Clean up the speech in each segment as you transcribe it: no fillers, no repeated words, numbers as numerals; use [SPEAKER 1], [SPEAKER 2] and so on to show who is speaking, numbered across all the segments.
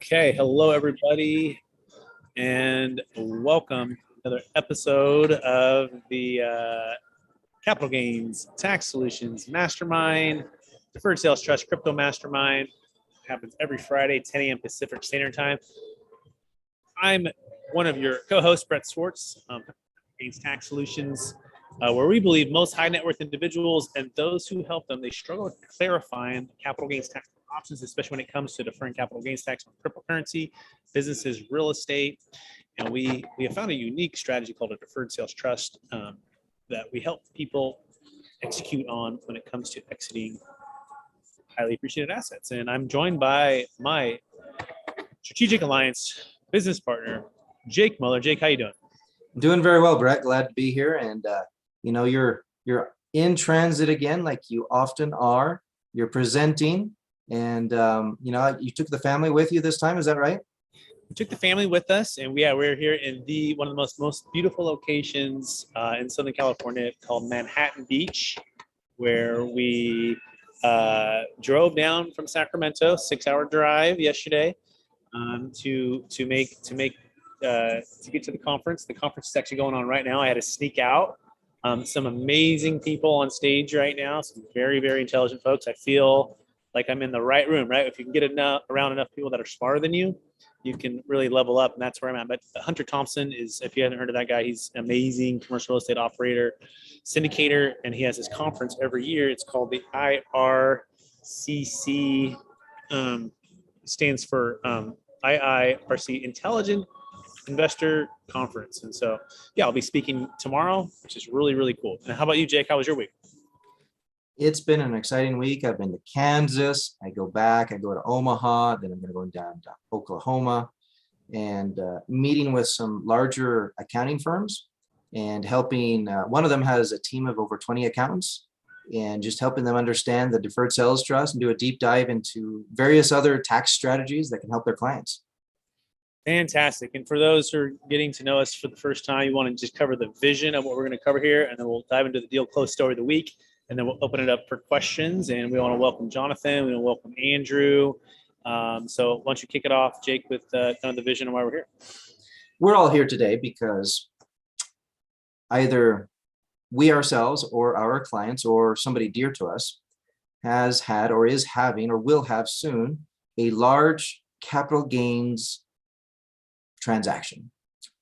[SPEAKER 1] Okay, hello everybody, and welcome to another episode of the Capital Gains Tax Solutions Mastermind, Deferred Sales Trust Crypto Mastermind. It happens every Friday, 10 a.m. Pacific Standard Time. I'm one of your co-hosts, Brett Swarts, Gains Tax Solutions, where we believe most high net worth individuals and those who help them, they struggle with clarifying capital gains tax options, especially when it comes to deferring capital gains tax on cryptocurrency, businesses, real estate. And we have found a unique strategy called a deferred sales trust that we help people execute on when it comes to exiting highly appreciated assets. And I'm joined by my strategic alliance business partner, Jake Muller. Jake, how you doing?
[SPEAKER 2] Doing very well, Brett. Glad to be here. And you're in transit again, like you often are. You're presenting, and you took the family with you this time. Is that right?
[SPEAKER 1] We took the family with us, and we're here in one of the most beautiful locations in Southern California called Manhattan Beach, where we drove down from Sacramento, 6-hour drive yesterday to get to the conference. The conference is actually going on right now. I had to sneak out. Some amazing people on stage right now. Some very, very intelligent folks. I feel like I'm in the right room, right? If you can get around enough people that are smarter than you, you can really level up, and that's where I'm at. But Hunter Thompson is, if you haven't heard of that guy, he's an amazing commercial real estate operator, syndicator, and he has his conference every year. It's called the IRCC, stands for IIRC, Intelligent Investor Conference. And so, I'll be speaking tomorrow, which is really, really cool. And how about you, Jake? How was your week?
[SPEAKER 2] It's been an exciting week. I've been to Kansas. I go to Omaha. Then I'm going to go down to Oklahoma and meeting with some larger accounting firms and helping. One of them has a team of over 20 accountants, and just helping them understand the deferred sales trust and do a deep dive into various other tax strategies that can help their clients.
[SPEAKER 1] Fantastic. And for those who are getting to know us for the first time, you want to just cover the vision of what we're going to cover here, and then we'll dive into the deal close story of the week, and then we'll open it up for questions. And we want to welcome Jonathan. We want to welcome Andrew. So why don't you kick it off, Jake, with kind of the vision of why we're here.
[SPEAKER 2] We're all here today because either we ourselves or our clients or somebody dear to us has had or is having or will have soon a large capital gains transaction,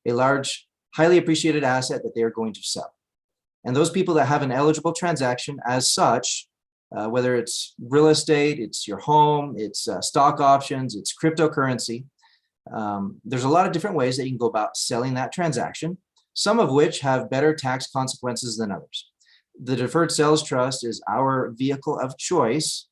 [SPEAKER 2] a large, highly appreciated asset that they are going to sell. And those people that have an eligible transaction as such, whether it's real estate, it's your home, it's stock options, it's cryptocurrency, there's a lot of different ways that you can go about selling that transaction, some of which have better tax consequences than others. The Deferred Sales Trust is our vehicle of choice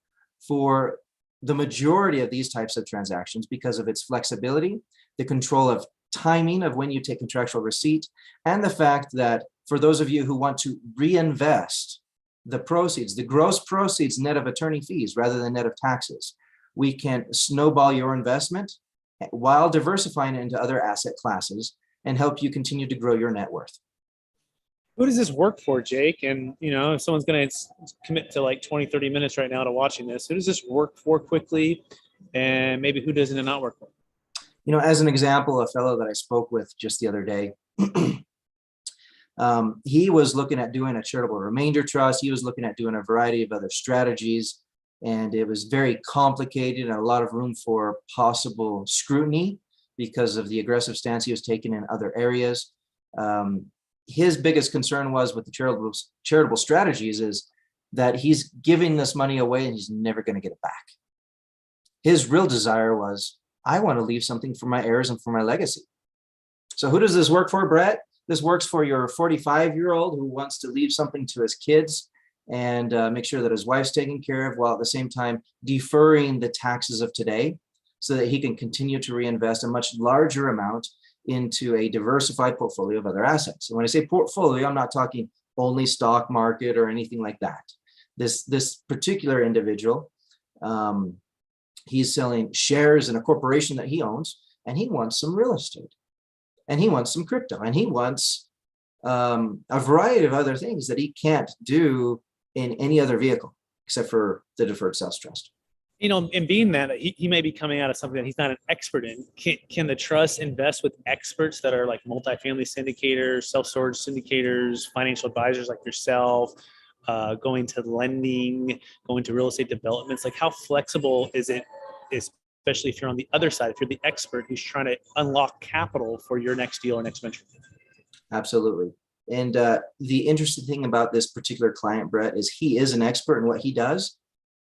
[SPEAKER 2] for the majority of these types of transactions because of its flexibility, the control of timing of when you take contractual receipt, and the fact that for those of you who want to reinvest the proceeds, the gross proceeds net of attorney fees rather than net of taxes, we can snowball your investment while diversifying it into other asset classes and help you continue to grow your net worth.
[SPEAKER 1] Who does this work for, Jake? And, if someone's going to commit to like 20, 30 minutes right now to watching this, who does this work for quickly? And maybe who doesn't it not work for?
[SPEAKER 2] As an example, a fellow that I spoke with just the other day, he was looking at doing a charitable remainder trust. He was looking at doing a variety of other strategies, and it was very complicated and a lot of room for possible scrutiny because of the aggressive stance he was taking in other areas. His biggest concern was with the charitable strategies is that he's giving this money away and he's never going to get it back. His real desire was, I want to leave something for my heirs and for my legacy. So who does this work for, Brett? This works for your 45-year-old who wants to leave something to his kids and make sure that his wife's taken care of, while at the same time deferring the taxes of today so that he can continue to reinvest a much larger amount into a diversified portfolio of other assets. And when I say portfolio, I'm not talking only stock market or anything like that. This particular individual, he's selling shares in a corporation that he owns, and he wants some real estate, and he wants some crypto, and he wants a variety of other things that he can't do in any other vehicle except for the Deferred Sales Trust.
[SPEAKER 1] And being that he may be coming out of something that he's not an expert in, can the trust invest with experts that are like multifamily syndicators, self-storage syndicators, financial advisors like yourself, going to lending, going to real estate developments? Like, how flexible is it, especially if you're on the other side, if you're the expert who's trying to unlock capital for your next deal or next venture?
[SPEAKER 2] Absolutely. And the interesting thing about this particular client, Brett, is he is an expert in what he does,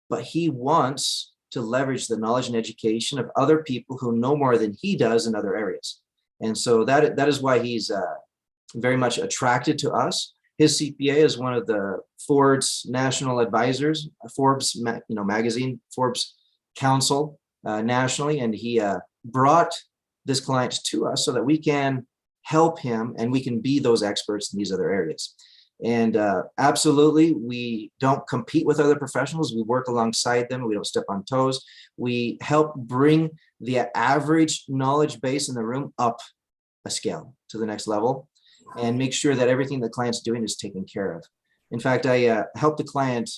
[SPEAKER 2] but he wants to leverage the knowledge and education of other people who know more than he does in other areas. And so that is why he's very much attracted to us. His CPA is one of the Forbes national advisors, Forbes magazine, Forbes Council nationally, and he brought this client to us so that we can help him and we can be those experts in these other areas. And absolutely, we don't compete with other professionals. We work alongside them. We don't step on toes. We help bring the average knowledge base in the room up a scale to the next level and make sure that everything the client's doing is taken care of. In fact, I help the client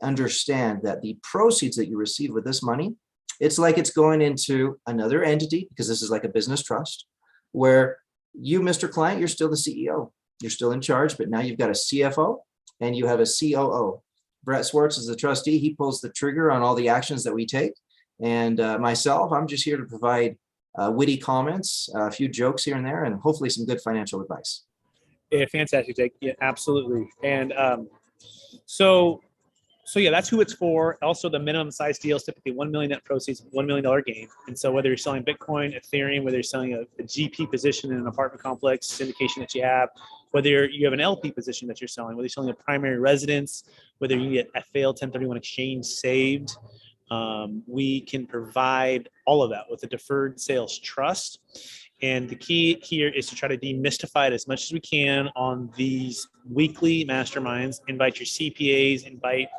[SPEAKER 2] understand that the proceeds that you receive with this money, it's like it's going into another entity, because this is like a business trust, where you, Mr. Client, you're still the CEO. You're still in charge, but now you've got a CFO and you have a COO. Brett Swarts is the trustee. He pulls the trigger on all the actions that we take. And myself, I'm just here to provide witty comments, a few jokes here and there, and hopefully some good financial advice.
[SPEAKER 1] Yeah, fantastic, Jake. Yeah, absolutely. And so yeah, that's who it's for. Also, the minimum size deal is typically $1 million net proceeds, $1 million gain. And so whether you're selling Bitcoin, Ethereum, whether you're selling a GP position in an apartment complex, syndication that you have, whether you have an LP position that you're selling, whether you're selling a primary residence, whether you get FAL 1031 exchange saved, we can provide all of that with a deferred sales trust. And the key here is to try to demystify it as much as we can on these weekly masterminds. Invite your CPAs, invite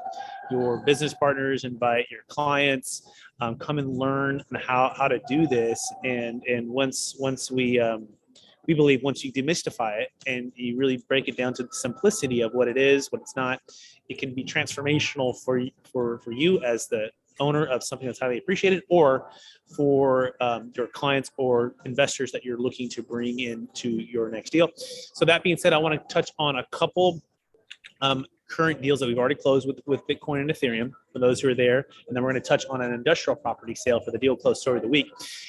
[SPEAKER 1] your business partners, invite your clients, come and learn how to do this. And once we believe once you demystify it and you really break it down to the simplicity of what it is, what it's not, it can be transformational for you as the owner of something that's highly appreciated, or for your clients or investors that you're looking to bring into your next deal. So that being said, I want to touch on a couple current deals that we've already closed with Bitcoin and Ethereum for those who are there. And then we're going to touch on an industrial property sale for the deal close story of the week.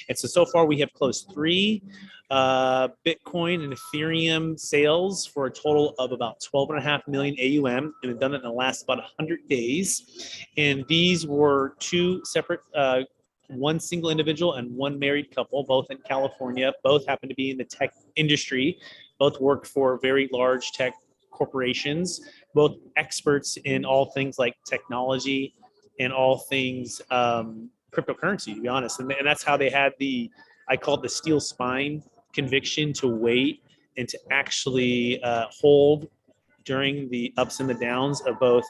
[SPEAKER 1] And so far we have closed 3 Bitcoin and Ethereum sales for a total of about 12.5 million AUM, and we've done it in the last about 100 days. And these were 2 separate, one single individual and one married couple, both in California. Both happen to be in the tech industry. Both worked for very large tech corporations, both experts in all things like technology and all things cryptocurrency, to be honest. And that's how they had I call it the steel spine conviction to wait and to actually hold during the ups and the downs of both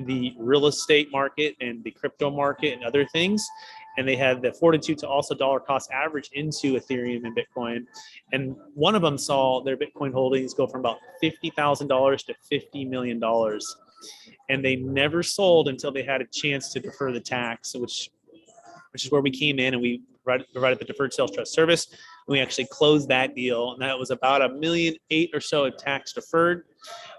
[SPEAKER 1] the real estate market and the crypto market and other things. And they had the fortitude to also dollar cost average into Ethereum and Bitcoin. And one of them saw their Bitcoin holdings go from about $50,000 to $50 million. And they never sold until they had a chance to defer the tax, which is where we came in and we provided the Deferred Sales Trust service. And we actually closed that deal. And that was about $1.8 million or so tax deferred.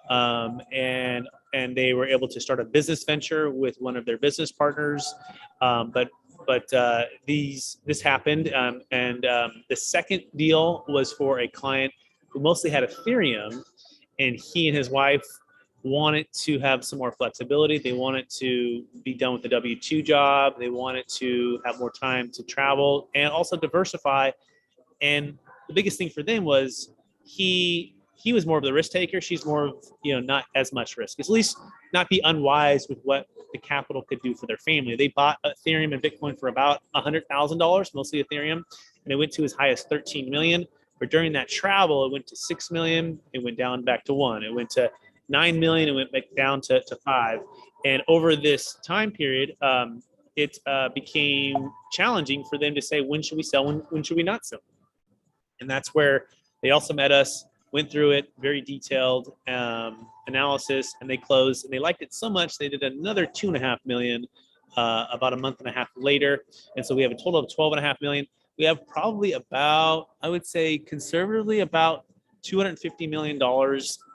[SPEAKER 1] And they were able to start a business venture with one of their business partners. But this happened, and the second deal was for a client who mostly had Ethereum, and he and his wife wanted to have some more flexibility. They wanted to be done with the W-2 job. They wanted to have more time to travel and also diversify. And the biggest thing for them was he was more of the risk taker. She's more of, not as much risk. At least not be unwise with what the capital could do for their family. They bought Ethereum and Bitcoin for about $100,000, mostly Ethereum, and it went to as high as 13 million. But during that travel, it went to 6 million. It went down back to 1. It went to 9 million. It went back down to 5. And over this time period, it became challenging for them to say, when should we sell? When should we not sell? And that's where they also met us, went through it, very detailed analysis, and they closed. And they liked it so much, they did another $2.5 million about a month and a half later. And so we have a total of 12.5 million. We have probably about, I would say conservatively, about $250 million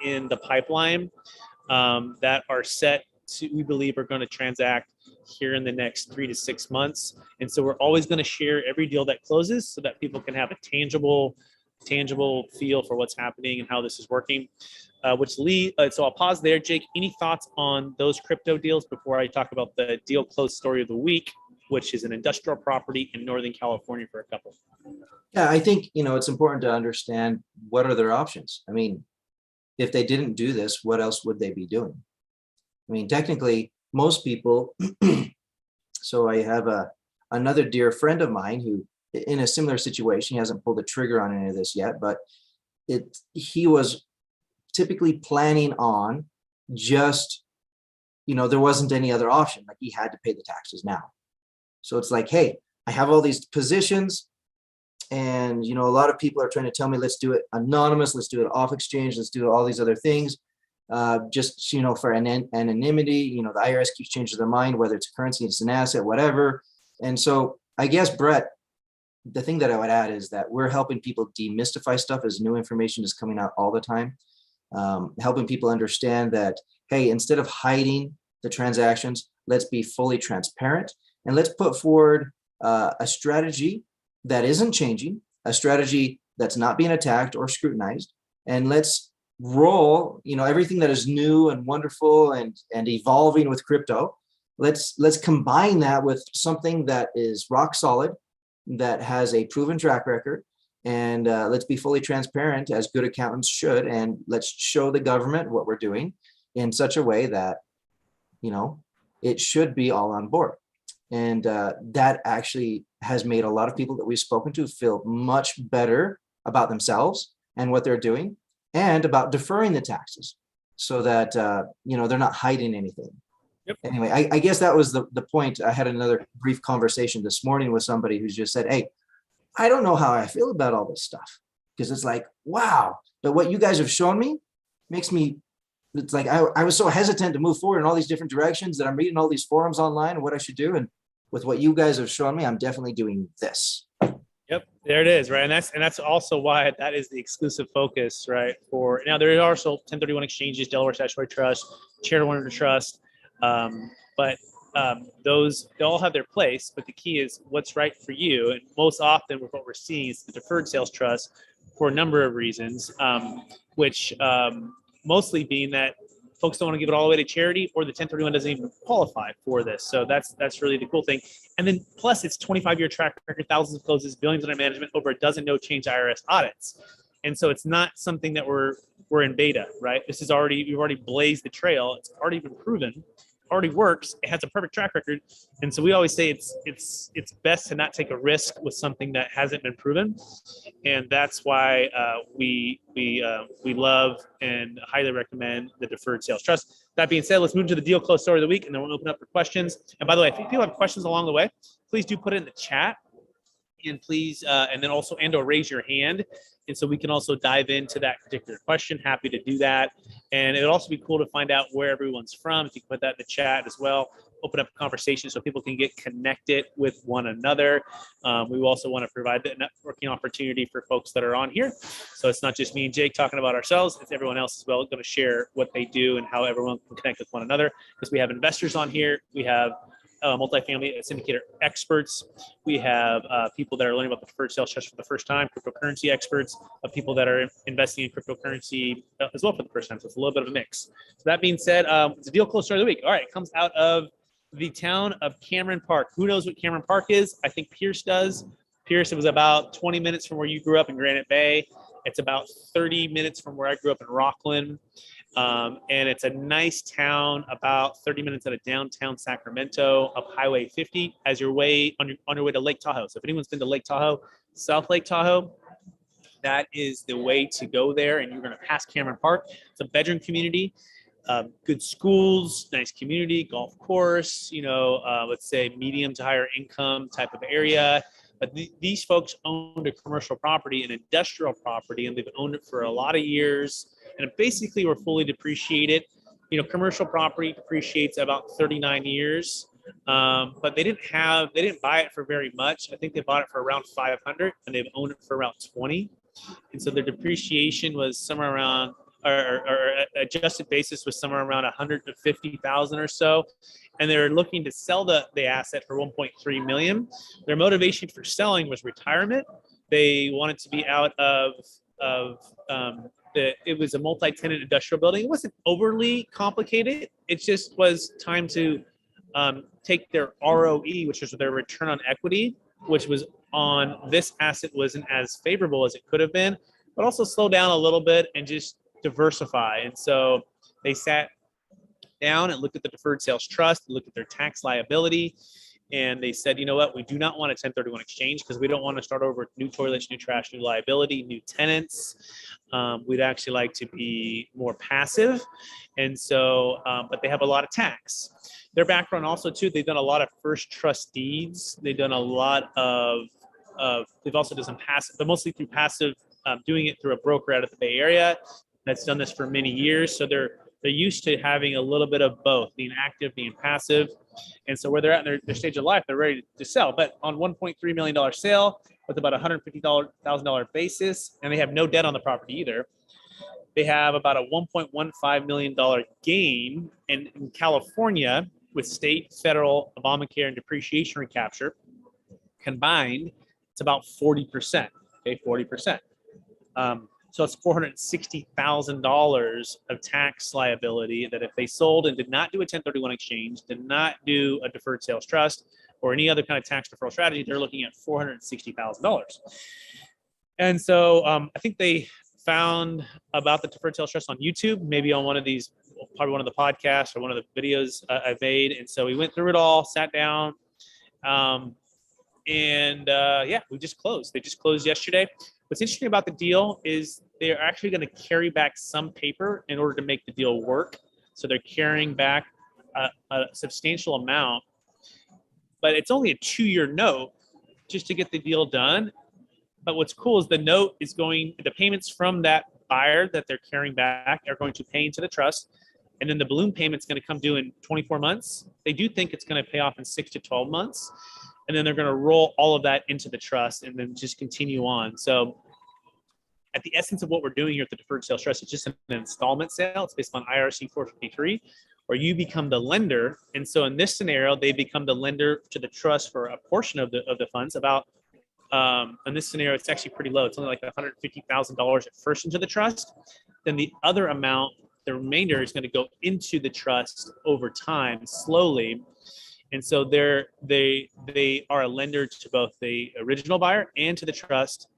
[SPEAKER 1] in the pipeline that are set to, we believe, are going to transact here in the next 3 to 6 months. And so we're always going to share every deal that closes so that people can have a tangible feel for what's happening and how this is working. So I'll pause there. Jake, any thoughts on those crypto deals before I talk about the deal close story of the week, which is an industrial property in Northern California for a couple?
[SPEAKER 2] Yeah, I think, it's important to understand what are their options. I mean, if they didn't do this, what else would they be doing? I mean, technically, most people, so I have another dear friend of mine who, in a similar situation, he hasn't pulled the trigger on any of this yet, but he was typically planning on just, there wasn't any other option. Like, he had to pay the taxes now. So it's like, hey, I have all these positions, and a lot of people are trying to tell me, let's do it anonymous, let's do it off exchange, let's do all these other things, just for anonymity. The IRS keeps changing their mind, whether it's a currency, it's an asset, whatever. And so I guess, Brett, the thing that I would add is that we're helping people demystify stuff as new information is coming out all the time, helping people understand that, hey, instead of hiding the transactions, let's be fully transparent, and let's put forward a strategy that isn't changing, a strategy that's not being attacked or scrutinized, and let's roll, everything that is new and wonderful and evolving with crypto. Let's combine that with something that is rock solid, that has a proven track record, and let's be fully transparent as good accountants should, and let's show the government what we're doing in such a way that it should be all on board. And that actually has made a lot of people that we've spoken to feel much better about themselves and what they're doing, and about deferring the taxes so that they're not hiding anything. Yep. Anyway, I guess that was the point. I had another brief conversation this morning with somebody who's just said, hey, I don't know how I feel about all this stuff, because it's like, wow, but what you guys have shown me makes me, it's like I was so hesitant to move forward in all these different directions that I'm reading all these forums online and what I should do. And with what you guys have shown me, I'm definitely doing this.
[SPEAKER 1] Yep, there it is, right? And that's also why that is the exclusive focus, right? For now, there are also 1031 exchanges, Delaware Statutory Trust, Charitable Trust, but those, they all have their place. But the key is what's right for you. And most often, with what we're seeing is the Deferred Sales Trust for a number of reasons, which mostly being that folks don't want to give it all the way to charity, or the 1031 doesn't even qualify for this. So that's really the cool thing. And then plus it's 25-year track record, thousands of closes, billions under management, over a dozen no change IRS audits. And so it's not something that we're in beta, right? We've already blazed the trail. It's already been proven, already works. It has a perfect track record. And so we always say it's best to not take a risk with something that hasn't been proven. And that's why we love and highly recommend the Deferred Sales Trust. That being said, let's move to the deal close story of the week, and then we'll open up for questions. And by the way, if people have questions along the way, please do put it in the chat, and please, and then also or raise your hand. And so we can also dive into that particular question. Happy to do that. And it would also be cool to find out where everyone's from. If you can put that in the chat as well, open up a conversation so people can get connected with one another. We also want to provide the networking opportunity for folks that are on here. So it's not just me and Jake talking about ourselves, it's everyone else as well going to share what they do and how everyone can connect with one another. Because we have investors on here. We have multifamily syndicator experts. We have people that are learning about the Deferred Sales Trust for the first time, cryptocurrency experts, people that are investing in cryptocurrency as well for the first time. So it's a little bit of a mix. So that being said, it's a deal close story of the week. All right, it comes out of the town of Cameron Park. Who knows what Cameron Park is? I think Pierce does. Pierce, it was about 20 minutes from where you grew up in Granite Bay. It's about 30 minutes from where I grew up in Rockland. And it's a nice town, about 30 minutes out of downtown Sacramento, up Highway 50 as your way on your way to Lake Tahoe. So if anyone's been to Lake Tahoe, South Lake Tahoe, that is the way to go there. And you're going to pass Cameron Park. It's a bedroom community, good schools, nice community, golf course, let's say medium to higher income type of area. But these folks owned a commercial property, an industrial property, and they've owned it for a lot of years. And basically, we're fully depreciated. Commercial property depreciates about 39 years. But they didn't buy it for very much. I think they bought it for around 500 and they've owned it for around 20. And so their depreciation was somewhere around, or adjusted basis was somewhere around 150,000 or so. And they're looking to sell the asset for 1.3 million. Their motivation for selling was retirement. They wanted to be out of it was a multi-tenant industrial building. It wasn't overly complicated. It just was time to take their ROE, which was their return on equity, which was on this asset wasn't as favorable as it could have been, but also slow down a little bit and just diversify. And so they sat down and looked at the deferred sales trust, looked at their tax liability, and they said, you know what, we do not want a 1031 exchange because we don't want to start over with new toilets, new trash, new liability, new tenants. We'd actually like to be more passive. And so, but they have a lot of tax. Their background also too, they've done a lot of first trust deeds. They've done a lot of they've also done some passive, but mostly through passive, doing it through a broker out of the Bay Area that's done this for many years. So they're used to having a little bit of both, being active, being passive. And so where they're at in their stage of life, they're ready to sell. But on $1.3 million sale with about $150,000 basis, and they have no debt on the property either. They have about a $1.15 million gain in California with state, federal, Obamacare, and depreciation recapture. Combined, it's about 40%. Okay, 40%. So it's $460,000 of tax liability that if they sold and did not do a 1031 exchange, did not do a deferred sales trust, or any other kind of tax deferral strategy, they're looking at $460,000. And so I think they found about the deferred sales trust on YouTube, maybe on one of these, probably one of the podcasts or one of the videos I've made. And so we went through it all, sat down, yeah, we just closed. They just closed yesterday. What's interesting about the deal is they're actually going to carry back some paper in order to make the deal work. So they're carrying back a substantial amount, but it's only a 2-year note just to get the deal done. But what's cool is the note is the payments from that buyer that they're carrying back are going to pay into the trust. And then the balloon payment's going to come due in 24 months. They do think it's going to pay off in 6 to 12 months. And then they're going to roll all of that into the trust and then just continue on. So at the essence of what we're doing here at the Deferred Sales Trust, it's just an installment sale. It's based on IRC 453, where you become the lender. And so in this scenario, they become the lender to the trust for a portion of the funds. About in this scenario, it's actually pretty low. It's only like $150,000 at first into the trust. Then the other amount, the remainder, is going to go into the trust over time, slowly. And so they are a lender to both the original buyer and to the trust.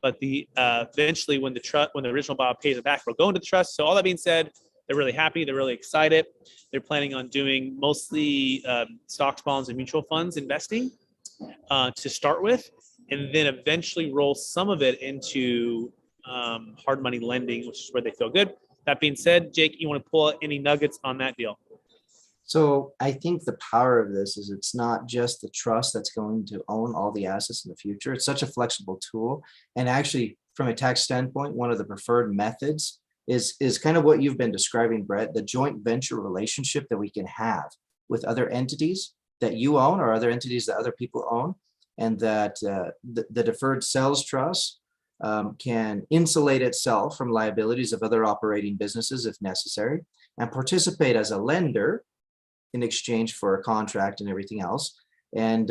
[SPEAKER 1] But eventually, when the original buyer pays it back, it'll go into the trust. So all that being said, they're really happy. They're really excited. They're planning on doing mostly stocks, bonds, and mutual funds investing to start with, and then eventually roll some of it into hard money lending, which is where they feel good. That being said, Jake, you want to pull out any nuggets on that deal?
[SPEAKER 2] So I think the power of this is it's not just the trust that's going to own all the assets in the future. It's such a flexible tool. And actually, from a tax standpoint, one of the preferred methods is kind of what you've been describing, Brett, the joint venture relationship that we can have with other entities that you own or other entities that other people own. And that the deferred sales trust can insulate itself from liabilities of other operating businesses if necessary, and participate as a lender in exchange for a contract and everything else. And,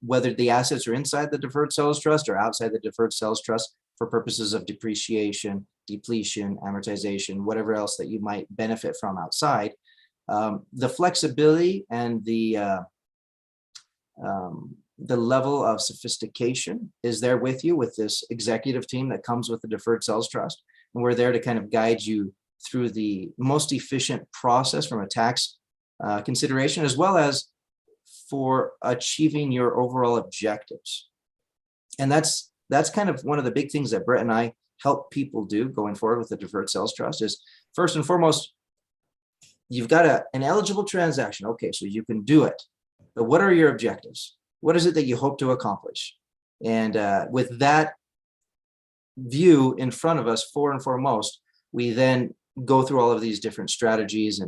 [SPEAKER 2] whether the assets are inside the deferred sales trust or outside the deferred sales trust for purposes of depreciation, depletion, amortization, whatever else that you might benefit from outside, the flexibility and the level of sophistication is there with you with this executive team that comes with the deferred sales trust. And we're there to kind of guide you through the most efficient process from a tax consideration, as well as for achieving your overall objectives. And that's kind of one of the big things that Brett and I help people do going forward with the deferred sales trust is, first and foremost, you've got an eligible transaction. Okay, so you can do it, but what are your objectives? What is it that you hope to accomplish? And with that view in front of us, for and foremost, we then go through all of these different strategies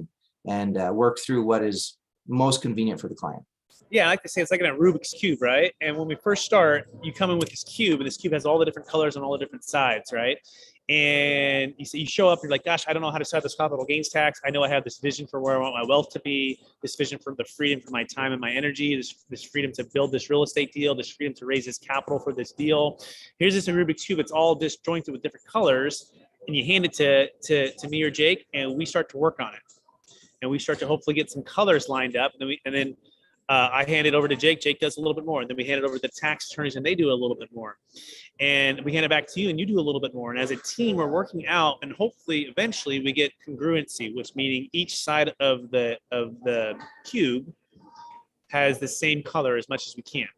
[SPEAKER 2] and work through what is most convenient for the client.
[SPEAKER 1] Yeah, I like to say it's like a Rubik's Cube, right? And when we first start, you come in with this cube, and this cube has all the different colors on all the different sides, right? And you show up, you're like, gosh, I don't know how to set this capital gains tax. I know I have this vision for where I want my wealth to be, this vision for the freedom for my time and my energy, this freedom to build this real estate deal, this freedom to raise this capital for this deal. Here's this Rubik's Cube. It's all disjointed with different colors, and you hand it to me or Jake, and we start to work on it. And we start to hopefully get some colors lined up, and then I hand it over to Jake. Jake does a little bit more. And then we hand it over to the tax attorneys, and they do a little bit more. And we hand it back to you, and you do a little bit more. And as a team, we're working out, and hopefully eventually we get congruency, which meaning each side of the cube has the same color as much as we can,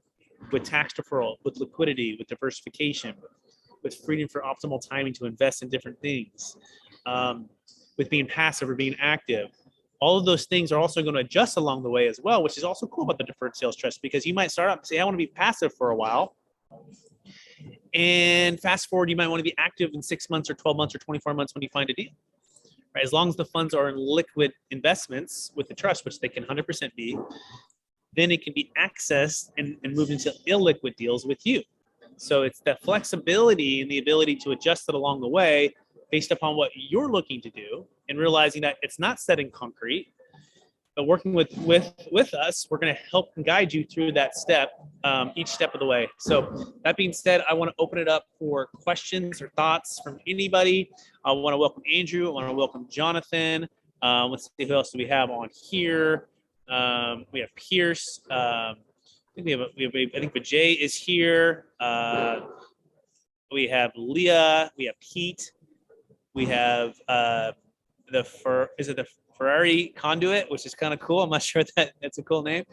[SPEAKER 1] with tax deferral, with liquidity, with diversification, with freedom for optimal timing to invest in different things, with being passive or being active. All of those things are also going to adjust along the way as well, which is also cool about the deferred sales trust, because you might start out and say, I want to be passive for a while. And fast forward, you might want to be active in 6 months or 12 months or 24 months when you find a deal. Right? As long as the funds are in liquid investments with the trust, which they can 100% be, then it can be accessed and moved into illiquid deals with you. So it's the flexibility and the ability to adjust it along the way based upon what you're looking to do, and realizing that it's not set in concrete, but working with us, we're going to help and guide you through that step, each step of the way. So that being said, I want to open it up for questions or thoughts from anybody. I want to welcome Andrew. I want to welcome Jonathan. Let's see, who else do we have on here? We have Pierce. I think I think Vijay is here. We have Leah. We have Pete. We have the Ferrari Conduit, which is kind of cool. I'm not sure that's a cool name.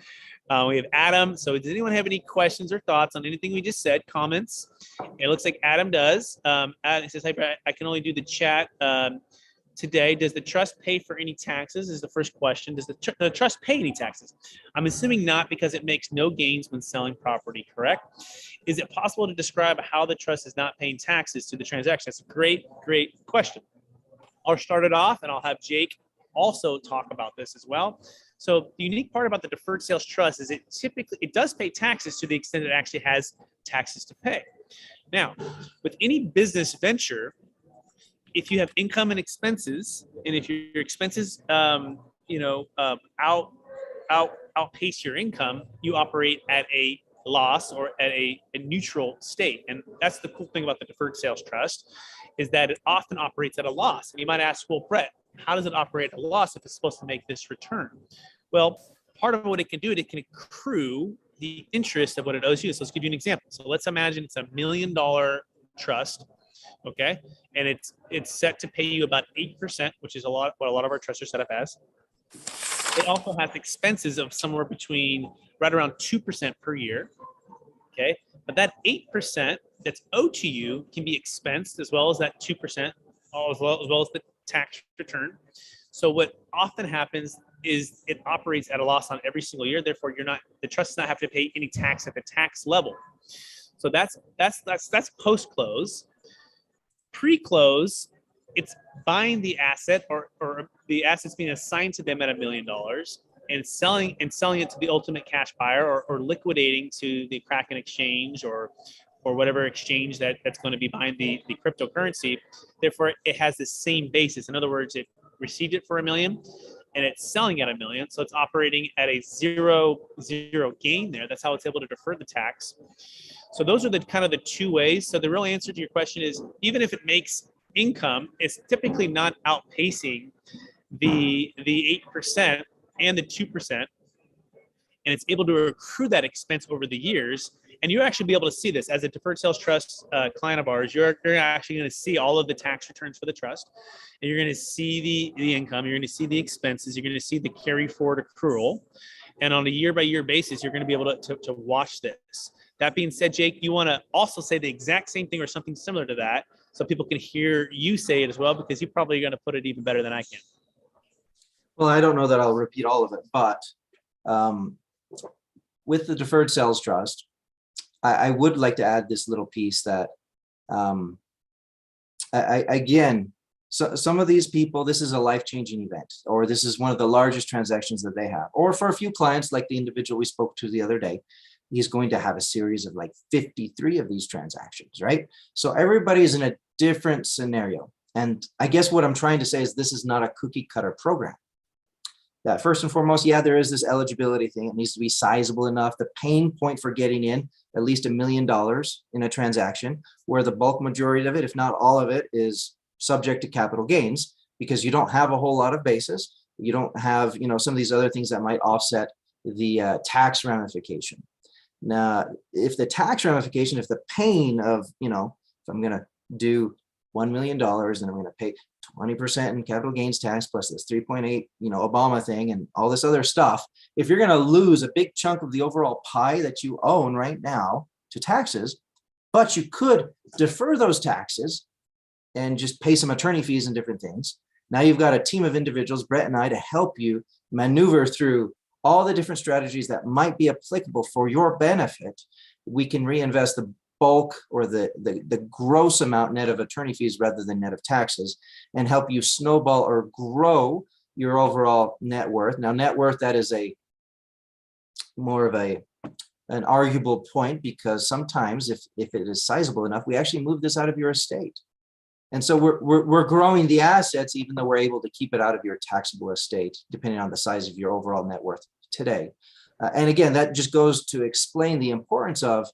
[SPEAKER 1] We have Adam. So does anyone have any questions or thoughts on anything we just said? Comments? It looks like Adam does. Adam says, I can only do the chat today. Does the trust pay for any taxes? Is the first question. Does the trust pay any taxes? I'm assuming not, because it makes no gains when selling property, correct? Is it possible to describe how the trust is not paying taxes to the transaction? That's a great question. I'll start it off, and I'll have Jake also talk about this as well. So the unique part about the deferred sales trust is it does pay taxes to the extent it actually has taxes to pay. Now, with any business venture, if you have income and expenses, and if your expenses outpace your income, you operate at a loss or at a neutral state. And that's the cool thing about the deferred sales trust, is that it often operates at a loss. And you might ask, well, Brett, how does it operate at a loss if it's supposed to make this return? Well, part of what it can do, it can accrue the interest of what it owes you. So let's give you an example. So let's imagine it's $1 million trust, okay? And it's set to pay you about 8%, which is what a lot of our trusts are set up as. It also has expenses of somewhere between right around 2% per year, okay? But that 8% that's owed to you can be expensed, as well as that 2%, as well as the tax return. So what often happens is it operates at a loss on every single year. Therefore, the trust does not have to pay any tax at the tax level. So that's post-close. Pre-close, it's buying the asset or the assets being assigned to them at $1 million and selling it to the ultimate cash buyer, or liquidating to the Kraken exchange or whatever exchange that's going to be buying the cryptocurrency. Therefore, it has the same basis. In other words, it received it for $1 million and it's selling at $1 million. So it's operating at a zero gain there. That's how it's able to defer the tax. So those are the kind of the two ways. So the real answer to your question is, even if it makes income, it's typically not outpacing the 8% and the 2%. And it's able to accrue that expense over the years. And you'll actually be able to see this as a deferred sales trust client of ours. You're actually going to see all of the tax returns for the trust, and you're going to see the income. You're going to see the expenses. You're going to see the carry forward accrual, and on a year by year basis, you're going to be able to watch this. That being said, Jake, you want to also say the exact same thing or something similar to that, so people can hear you say it as well, because you're probably going to put it even better than I can.
[SPEAKER 2] Well, I don't know that I'll repeat all of it, but with the deferred sales trust, I would like to add this little piece that, again, So some of these people, this is a life-changing event, or this is one of the largest transactions that they have. Or for a few clients, like the individual we spoke to the other day, he's going to have a series of like 53 of these transactions, right? So everybody is in a different scenario. And I guess what I'm trying to say is this is not a cookie cutter program. That first and foremost, yeah, there is this eligibility thing. It needs to be sizable enough. The pain point for getting in at least $1 million in a transaction, where the bulk majority of it, if not all of it, is subject to capital gains, because you don't have a whole lot of basis. You don't have, some of these other things that might offset the tax ramification. Now, if the tax ramification, if the pain of, if I'm going to do $1 million and I'm going to pay 20% in capital gains tax plus this 3.8, Obama thing and all this other stuff, if you're going to lose a big chunk of the overall pie that you own right now to taxes, but you could defer those taxes and just pay some attorney fees and different things. Now you've got a team of individuals, Brett and I, to help you maneuver through all the different strategies that might be applicable for your benefit. We can reinvest the bulk or the gross amount net of attorney fees rather than net of taxes, and help you snowball or grow your overall net worth. Now, net worth, that is a more of an arguable point, because sometimes if it is sizable enough, we actually move this out of your estate. And so we're growing the assets, even though we're able to keep it out of your taxable estate, depending on the size of your overall net worth today. And again, that just goes to explain the importance of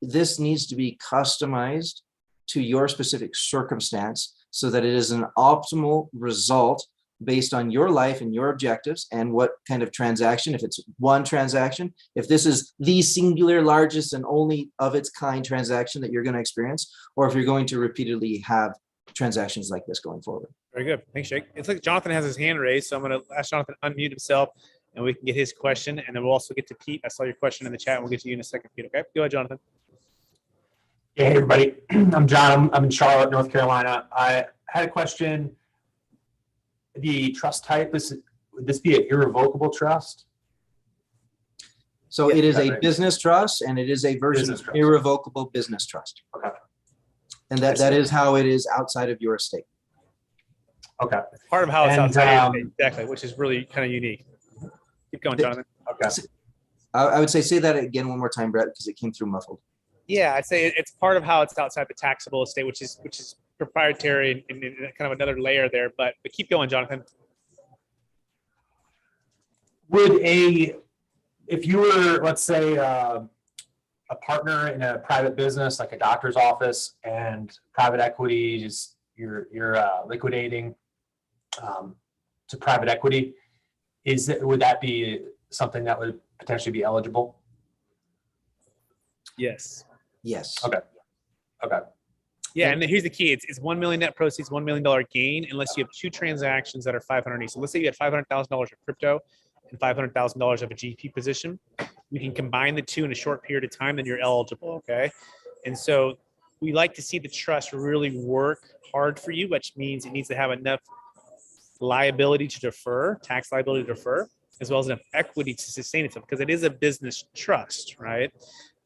[SPEAKER 2] this needs to be customized to your specific circumstance so that it is an optimal result based on your life and your objectives and what kind of transaction, if it's one transaction, if this is the singular largest and only of its kind transaction that you're going to experience, or if you're going to repeatedly have transactions like this going forward.
[SPEAKER 1] Very good. Thanks, Jake. It's like Jonathan has his hand raised, so I'm going to ask Jonathan to unmute himself and we can get his question, and then we'll also get to Pete. I saw your question in the chat, and we'll get to you in a second, Pete. Okay, go ahead, Jonathan.
[SPEAKER 3] Hey, everybody. I'm John. I'm in Charlotte, North Carolina. I had a question. The trust type, would this be an irrevocable trust?
[SPEAKER 2] So it is a business trust, and it is a version of irrevocable business trust.
[SPEAKER 3] Okay.
[SPEAKER 2] And that is how it is outside of your estate.
[SPEAKER 3] Okay.
[SPEAKER 1] Part of how it's outside of your estate, exactly, which is really kind of unique. Keep going, Jonathan.
[SPEAKER 3] Okay.
[SPEAKER 2] I would say that again one more time, Brett, because it came through muffled.
[SPEAKER 1] Yeah, I'd say it's part of how it's outside the taxable estate, which is proprietary and kind of another layer there. But keep going, Jonathan.
[SPEAKER 3] If you were, let's say, a partner in a private business like a doctor's office, and private equity is you're liquidating to private equity, would that be something that would potentially be eligible?
[SPEAKER 1] Yes.
[SPEAKER 2] Yes.
[SPEAKER 3] Okay.
[SPEAKER 1] Yeah, and here's the key. It's 1 million net proceeds, $1 million gain, unless you have two transactions that are 500 each. So let's say you had $500,000 of crypto and $500,000 of a GP position. You can combine the two in a short period of time, then you're eligible, okay? And so we like to see the trust really work hard for you, which means it needs to have enough liability to defer, tax liability to defer, as well as enough equity to sustain itself, because it is a business trust, right?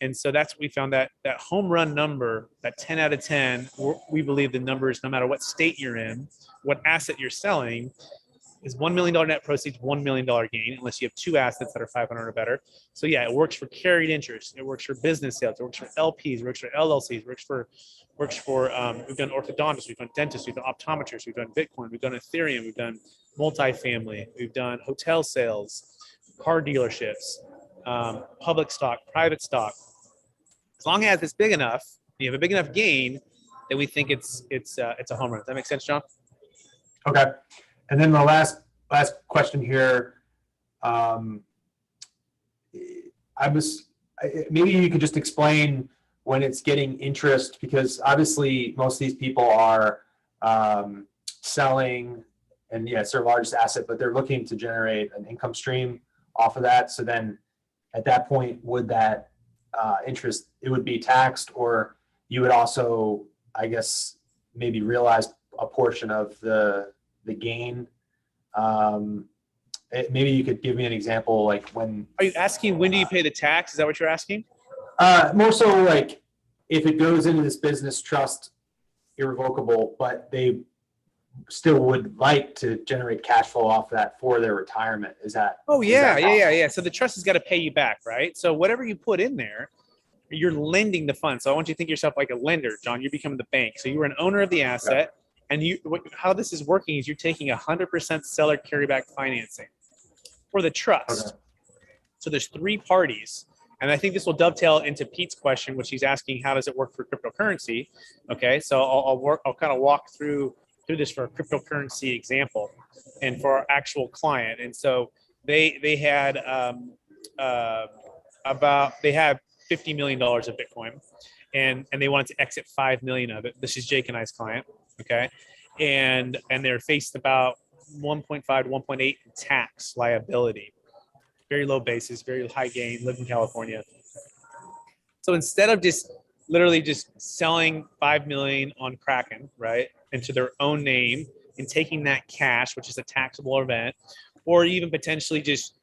[SPEAKER 1] And so that's what we found, that home run number, that 10 out of 10, we believe the number is, no matter what state you're in, what asset you're selling, is $1 million net proceeds, $1 million gain, unless you have two assets that are 500 or better. So yeah, it works for carried interest. It works for business sales. It works for LPs. It works for LLCs. It works for we've done orthodontists. We've done dentists. We've done optometrists. We've done Bitcoin. We've done Ethereum. We've done multifamily. We've done hotel sales, car dealerships, public stock, private stock. As long as it's big enough, you have a big enough gain, that we think it's a home run. Does that make sense, John?
[SPEAKER 3] Okay. And then the last question here, maybe you could just explain when it's getting interest, because obviously most of these people are selling, and yeah, it's their largest asset, but they're looking to generate an income stream off of that. So then at that point, would that interest, it would be taxed, or you would also, I guess, maybe realize a portion of the gain? Maybe you could give me an example, like when.
[SPEAKER 1] Are you asking when do you pay the tax? Is that what you're asking?
[SPEAKER 3] More so like if it goes into this business trust irrevocable, but they still would like to generate cash flow off that for their retirement. Is that?
[SPEAKER 1] Oh,
[SPEAKER 3] is
[SPEAKER 1] yeah,
[SPEAKER 3] that
[SPEAKER 1] yeah. So the trust has got to pay you back, right? So whatever you put in there, you're lending the funds. So I want you to think of yourself like a lender, John. You're becoming the bank. So you were an owner of the asset. And how this is working is you're taking 100% seller carryback financing for the trust.
[SPEAKER 3] Okay.
[SPEAKER 1] So there's three parties. And I think this will dovetail into Pete's question, which he's asking, how does it work for cryptocurrency? Okay, so I'll kind of walk through this for a cryptocurrency example and for our actual client. And so they had $50 million of Bitcoin, and they wanted to exit 5 million of it. This is Jake and I's client, okay? And they're faced about 1.5 to 1.8 in tax liability. Very low basis, very high gain, live in California. So instead of just literally just selling 5 million on Kraken, right, into their own name and taking that cash, which is a taxable event, or even potentially just,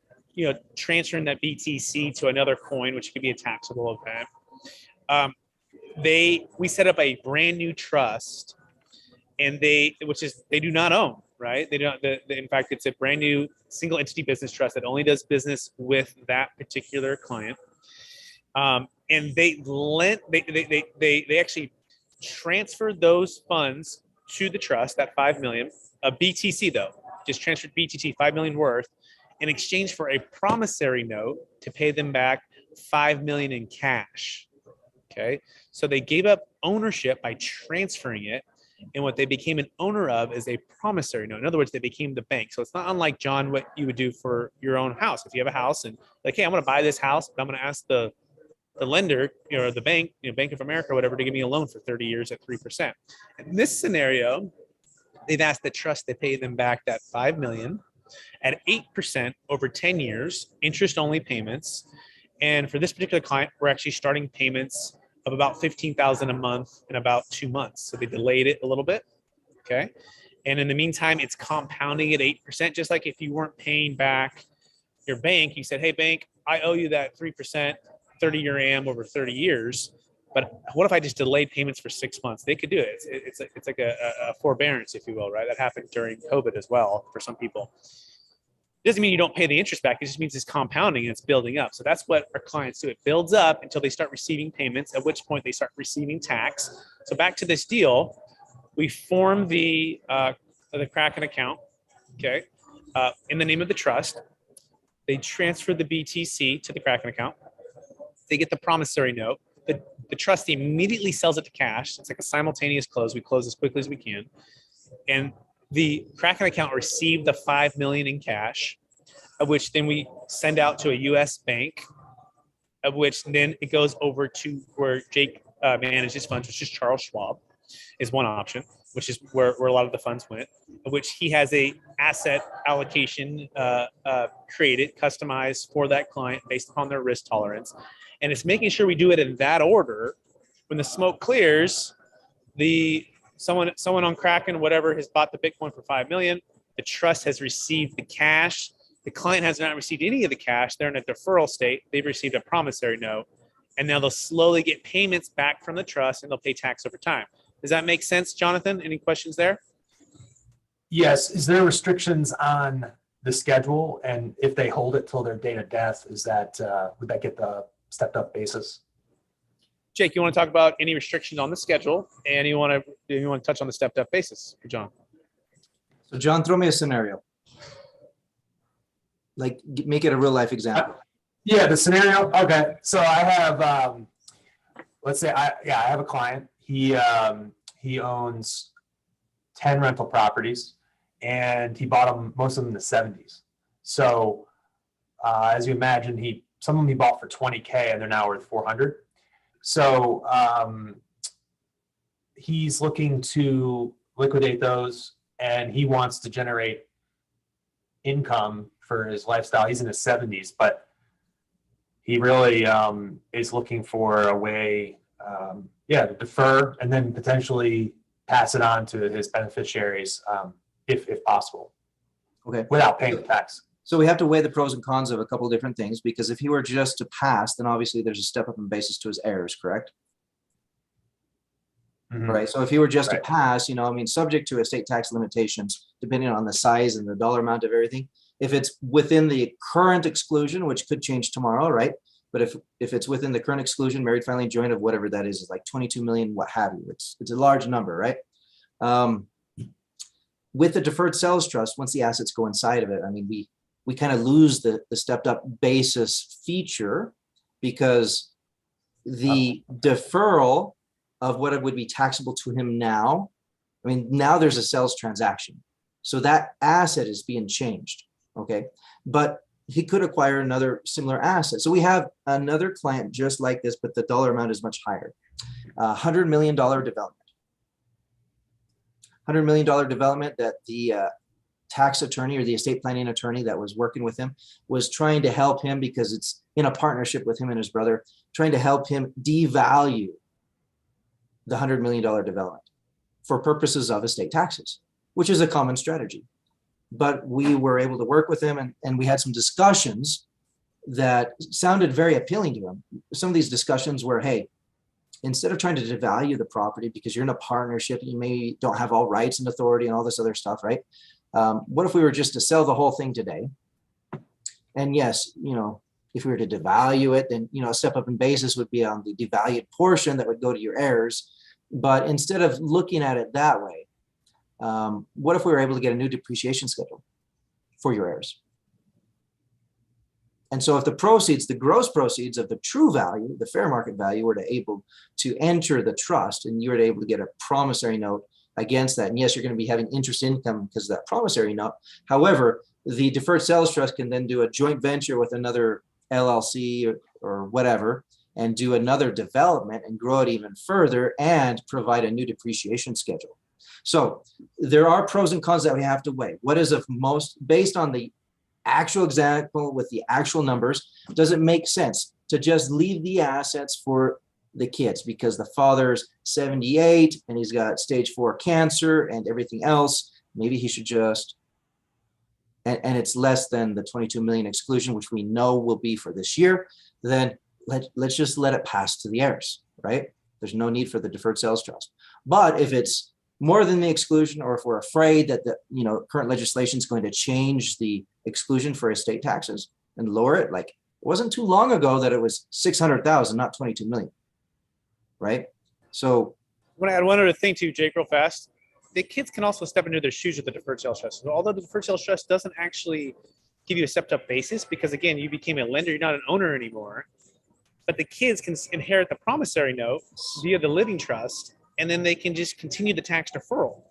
[SPEAKER 1] transferring that BTC to another coin, which could be a taxable event. We set up a brand new trust, and they do not own, right? They don't. In fact, it's a brand new single entity business trust that only does business with that particular client. And they actually transferred those funds to the trust, that 5 million, a BTC though, just transferred BTC 5 million worth, in exchange for a promissory note to pay them back 5 million in cash. Okay, so they gave up ownership by transferring it, and what they became an owner of is a promissory note. In other words, they became the bank. So it's not unlike, John, what you would do for your own house. If you have a house and like, hey, I'm going to buy this house, but I'm going to ask the lender, or the bank, Bank of America or whatever, to give me a loan for 30 years at 3%. In this scenario, they've asked the trust to pay them back that 5 million at 8% over 10 years, interest only payments. And for this particular client, we're actually starting payments of about $15,000 a month in about 2 months. So they delayed it a little bit. Okay. And in the meantime, it's compounding at 8%, just like if you weren't paying back your bank, you said, hey, bank, I owe you that 3%, 30-year AM over 30 years. But what if I just delayed payments for 6 months? They could do it. It's like a forbearance, if you will, right? That happened during COVID as well for some people. It doesn't mean you don't pay the interest back. It just means it's compounding and it's building up. So that's what our clients do. It builds up until they start receiving payments, at which point they start receiving tax. So back to this deal, we form the Kraken account, okay, in the name of the trust. They transfer the BTC to the Kraken account. They get the promissory note. The trustee immediately sells it to cash. It's like a simultaneous close. We close as quickly as we can. And the Kraken account received the 5 million in cash, of which then we send out to a U.S. bank, of which then it goes over to where Jake manages funds, which is Charles Schwab, is one option, which is where a lot of the funds went, of which he has a asset allocation created, customized for that client based upon their risk tolerance. And it's making sure we do it in that order. When the smoke clears, someone on Kraken, whatever, has bought the Bitcoin for 5 million. The trust has received the cash. The client has not received any of the cash. They're in a deferral state. They've received a promissory note. And now they'll slowly get payments back from the trust, and they'll pay tax over time. Does that make sense, Jonathan? Any questions there?
[SPEAKER 3] Yes. Is there restrictions on the schedule? And if they hold it till their date of death, would that get the stepped up basis?
[SPEAKER 1] Jake, you want to talk about any restrictions on the schedule, and you want to touch on the stepped up basis for John?
[SPEAKER 2] So John, throw me a scenario. Like, make it a real life example.
[SPEAKER 3] Yeah, the scenario. Okay, so I have, let's say I have a client. He owns 10 rental properties, and he bought them, most of them in the 70s. So as you imagine, some of them he bought for $20K, and they're now worth $400. So he's looking to liquidate those, and he wants to generate income for his lifestyle. He's in his 70s, but he really is looking for a way, to defer and then potentially pass it on to his beneficiaries if possible.
[SPEAKER 2] Okay.
[SPEAKER 3] Without paying the tax.
[SPEAKER 2] So we have to weigh the pros and cons of a couple of different things, because if he were just to pass, then obviously there's a step up in basis to his heirs, correct?
[SPEAKER 3] Mhm.
[SPEAKER 2] right? So if he were just to
[SPEAKER 3] Right.
[SPEAKER 2] pass, I mean, subject to estate tax limitations, depending on the size and the dollar amount of everything, if it's within the current exclusion, which could change tomorrow, right? But if it's within the current exclusion, married, filing, joint of whatever that is like 22 million, what have you. It's a large number, right? With the deferred sales trust, once the assets go inside of it, I mean, we kind of lose the stepped up basis feature, because the deferral of what it would be taxable to him now, I mean, now there's a sales transaction. So that asset is being changed. Okay. But he could acquire another similar asset. So we have another client just like this, but the dollar amount is much higher. $100 million development. $100 million development that the tax attorney or the estate planning attorney that was working with him was trying to help him, because it's in a partnership with him and his brother, trying to help him devalue the $100 million development for purposes of estate taxes, which is a common strategy. But we were able to work with him, and we had some discussions that sounded very appealing to him. Some of these discussions were, hey, instead of trying to devalue the property because you're in a partnership, you maybe don't have all rights and authority and all this other stuff, right? What if we were just to sell the whole thing today? And yes, if we were to devalue it, then, a step up in basis would be on the devalued portion that would go to your heirs. But instead of looking at it that way, what if we were able to get a new depreciation schedule for your heirs? And so if the proceeds, the gross proceeds of the true value, the fair market value, were able to enter the trust, and you were able to get a promissory note against that. And yes, you're going to be having interest income because of that promissory note. However, the deferred sales trust can then do a joint venture with another LLC or whatever, and do another development and grow it even further and provide a new depreciation schedule. So there are pros and cons that we have to weigh. What is of most, based on the actual example with the actual numbers, does it make sense to just leave the assets for the kids because the father's 78 and he's got stage 4 cancer and everything else? Maybe he should just, and it's less than the 22 million exclusion, which we know will be for this year, then let's just let it pass to the heirs, right? There's no need for the deferred sales trust. But if it's more than the exclusion, or if we're afraid that the current legislation is going to change the exclusion for estate taxes and lower it, like it wasn't too long ago that it was 600,000, not 22 million, right? So
[SPEAKER 1] I want to add one other thing too, Jake, real fast. The kids can also step into their shoes with the deferred sales trust. So although the deferred sales trust doesn't actually give you a stepped up basis, because again, you became a lender, you're not an owner anymore, but the kids can inherit the promissory note via the living trust, and then they can just continue the tax deferral.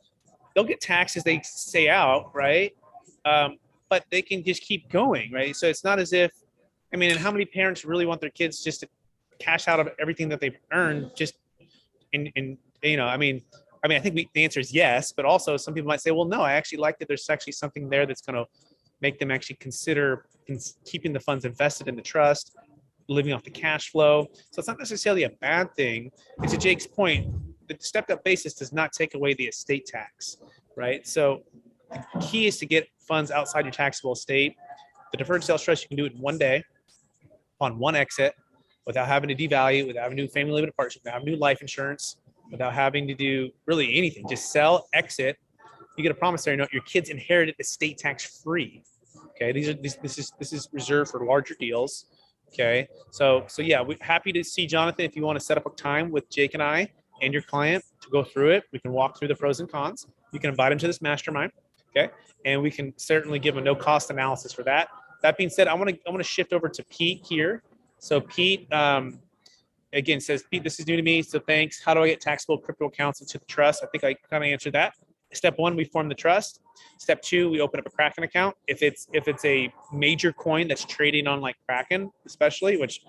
[SPEAKER 1] They'll get taxed as they stay out, right? But they can just keep going, right? So it's not as if, and how many parents really want their kids just to cash out of everything that they've earned just I think the answer is yes, but also some people might say, well, no, I actually like that there's actually something there that's going to make them actually consider keeping the funds invested in the trust, living off the cash flow. So it's not necessarily a bad thing. And to Jake's point, the stepped up basis does not take away the estate tax, right? So the key is to get funds outside your taxable estate. The deferred sales trust, you can do it in one day on one exit without having to devalue, without having to do family limited partnership, without having to do life insurance, without having to do really anything. Just sell, exit. You get a promissory note. Your kids inherit it estate tax free. Okay, this is reserved for larger deals. Okay, so yeah, we're happy to see Jonathan. If you want to set up a time with Jake and I and your client to go through it, we can walk through the pros and cons. You can invite him to this mastermind. Okay, and we can certainly give a no cost analysis for that. That being said, I want to shift over to Pete here. So Pete, again, says, Pete, this is new to me, so thanks. How do I get taxable crypto accounts into the trust? I think I kind of answered that. Step 1, we form the trust. Step 2, we open up a Kraken account. If it's a major coin that's trading on like Kraken, especially, which